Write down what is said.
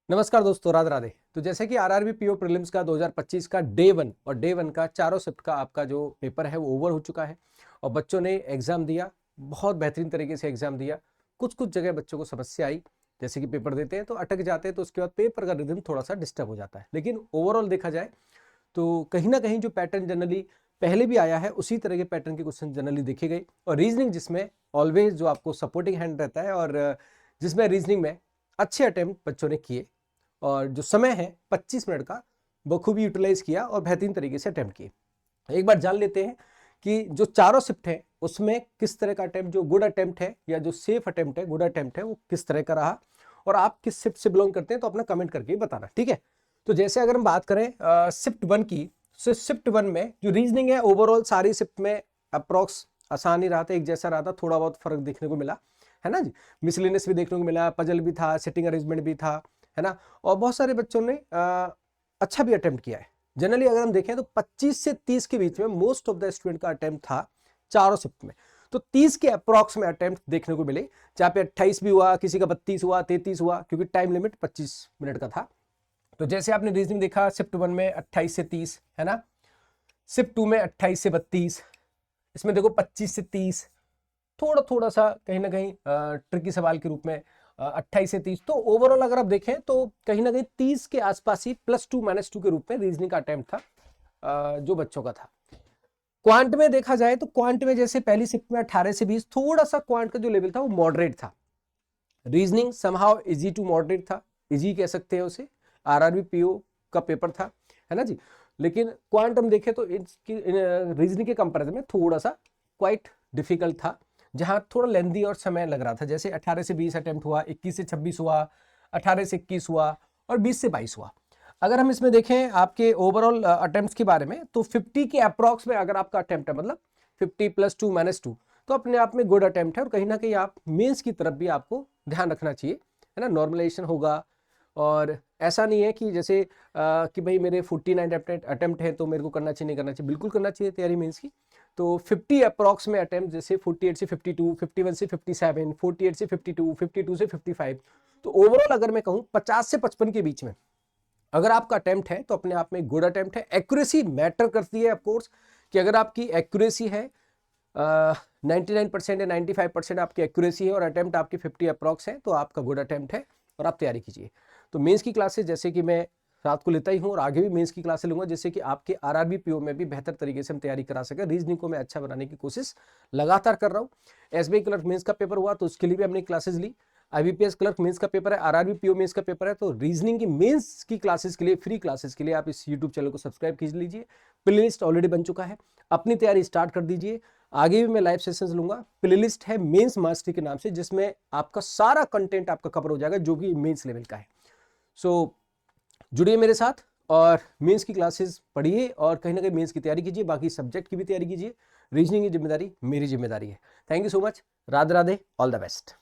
नमस्कार दोस्तों, राधे राधे। तो जैसे कि आरआरबी पीओ प्रीलिम्स का 2025 का डे 1 का चारों शिफ्ट का आपका जो पेपर है वो ओवर हो चुका है और बच्चों ने एग्जाम दिया, बहुत बेहतरीन तरीके से एग्जाम दिया। कुछ कुछ जगह बच्चों को समस्या आई, जैसे कि पेपर देते हैं तो अटक जाते हैं, तो उसके बाद पेपर का रिदम थोड़ा सा डिस्टर्ब हो जाता है। लेकिन ओवरऑल देखा जाए तो कहीं ना कहीं जो पैटर्न जनरली पहले भी आया है उसी तरह के पैटर्न के क्वेश्चन जनरली देखे गए, और रीजनिंग जिसमें ऑलवेज जो आपको सपोर्टिंग हैंड रहता है और जिसमें रीजनिंग में अच्छे अटेम्प्ट बच्चों ने किए और जो समय है 25 मिनट का बखूबी यूटिलाइज किया और बेहतरीन तरीके से अटेम्प्ट किए। एक बार जान लेते हैं कि जो चारों शिफ्ट है उसमें किस तरह का अटेम्प्ट, जो गुड अटेम्प्ट है या जो सेफ अटेम्प्ट है, गुड अटेम्प्ट है, वो किस तरह का रहा और आप किस शिफ्ट से बिलोंग करते हैं तो अपना कमेंट करके बताना, ठीक है। तो जैसे अगर हम बात करें शिफ्ट 1 की, तो शिफ्ट 1 में जो रीजनिंग है ओवरऑल सारी शिफ्ट में अप्रॉक्स आसान ही रहा था, एक जैसा रहा था, थोड़ा बहुत फर्क देखने को मिला है ना जी। मिसलेनियस भी देखने को मिला, पजल भी था, सिटिंग अरेंजमेंट भी था, है ना। और बहुत सारे बच्चों ने अच्छा भी अटेम्प्ट किया है। जनरली अगर हम देखें तो 25 से 30 के बीच में मोस्ट ऑफ द स्टूडेंट का अटेम्प्ट था चारों शिफ्ट में। तो 30 के अप्रॉक्स में अटेम्प्ट देखने को मिले, जहां पे 28 भी हुआ, किसी का 32 हुआ, 33 हुआ, क्योंकि टाइम लिमिट 25 मिनट का था। तो जैसे आपने रीजनिंग देखा शिफ्ट 1 में 28 से 30, है ना। शिफ्ट 2 में 28 से 32, इसमें देखो 25 से 30, थोड़ा थोड़ा सा कहीं ना कहीं ट्रिकी सवाल के रूप में 28 से 30। तो ओवरऑल अगर आप देखें तो कहीं ना कहीं 30 के आसपास ही +2 -2 के रूप में रीजनिंग का अटेम्प्ट था जो बच्चों का था। क्वांट में देखा जाए तो क्वांट में जैसे पहली शिफ्ट में 18 से 20, थोड़ा सा क्वांट का जो लेवल था वो मॉडरेट था। Reasoning somehow easy to moderate था, इजी कह सकते हैं उसे, आरआरबी पीओ का पेपर था, है ना जी। लेकिन क्वांट हम देखें तो इसकी रीजनिंग के कंपैरिजन में थोड़ा सा क्वाइट डिफिकल्ट था, जहां थोड़ा लेंदी और समय लग रहा था। जैसे 18 से 20 अटेम्प्ट हुआ, 21 से 26 हुआ, 18 से 21 हुआ और 20 से 22 हुआ। अगर हम इसमें देखें आपके ओवरऑल अटेम्प्ट्स के बारे में तो 50 के अप्रॉक्स में अगर आपका अटेम्प्ट है, मतलब 50 +2 -2, तो अपने आप में गुड अटेम्प्ट है। और कहीं ना कहीं आप मेंस की तरफ भी आपको ध्यान रखना चाहिए, है ना। नॉर्मलाइजेशन होगा और ऐसा नहीं है कि जैसे कि भाई मेरे 49 अटेम्प्ट है तो मेरे को करना चाहिए, नहीं करना चाहिए, बिल्कुल करना चाहिए तैयारी मेंस की। तो 50 अप्रॉक्स में अटेम्प्ट, जैसे 48 से 52, 51 से 57, 48 से 52, 52 से 55। तो ओवरऑल अगर मैं कहूँ 50 से 55 के बीच में अगर आपका अटेम्प्ट है तो अपने आप में गुड अटेम्प्ट है। एक्यूरेसी मैटर करती है ऑफकोर्स, कि अगर आपकी एक्यूरेसी है 99% या 95% आपकी एक्यूरेसी है और अटेम्प्ट आपकी 50 अप्रॉक्स है, तो आपका गुड अटेम्प्ट है और आप तैयारी कीजिए। तो मेंस की क्लासेस जैसे कि मैं रात को लेता ही हूँ और आगे भी मेंस की क्लासेस लूंगा, जिससे कि आपके आरआरबी पीओ में भी बेहतर तरीके से हम तैयारी करा सके। रीजनिंग को मैं अच्छा बनाने की कोशिश लगातार कर रहा हूँ। एसबीआई क्लर्क मेंस का पेपर हुआ तो उसके लिए भी हमने क्लासेस ली। आईबीपीएस क्लर्क मेंस का पेपर है, आरआरबी पीओ मेंस का पेपर है। तो रीजनिंग की मेंस की क्लासेस के लिए, फ्री क्लासेस के लिए आप इस यूट्यूब चैनल को सब्सक्राइब कीज लीजिए। प्लेलिस्ट ऑलरेडी बन चुका है, अपनी तैयारी स्टार्ट कर दीजिए। आगे भी मैं लाइव सेशंस लूंगा। प्लेलिस्ट है मेंस मास्टरी के नाम से, जिसमें आपका सारा कंटेंट आपका कवर हो जाएगा जो कि मेंस लेवल का है। सो जुड़िए मेरे साथ और मेंस की क्लासेस पढ़िए और कहीं ना कहीं मेंस की तैयारी कीजिए, बाकी सब्जेक्ट की भी तैयारी कीजिए। रीजनिंग की जिम्मेदारी मेरी जिम्मेदारी है। Thank you so much. Radhe Radhe, all the best.